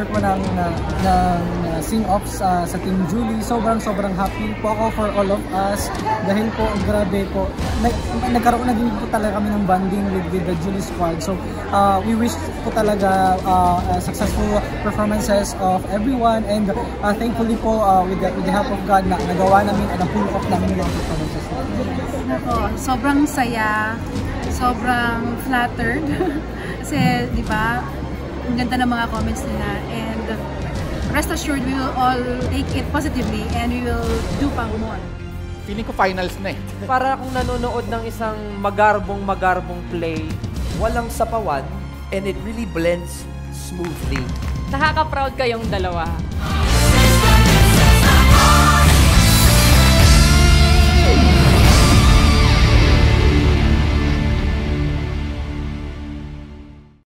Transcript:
director po ng sing-offs sa Team Julie. Sobrang happy po ako for all of us dahil po grabe po naging po talaga kami ng bonding with the Julie Squad. So we wish po talaga successful performances of everyone, and thankfully po with the help of God na nagawa namin at na-pull off namin yung performances. Sobrang saya, sobrang flattered kasi di ba ang ganda ng mga comments nila, and rest assured we will all take it positively and we will do pang more. Feeling ko finals na eh. Para kung nanonood ng isang magarbong play, walang sapawan, and it really blends smoothly. Nakaka-proud kayong dalawa.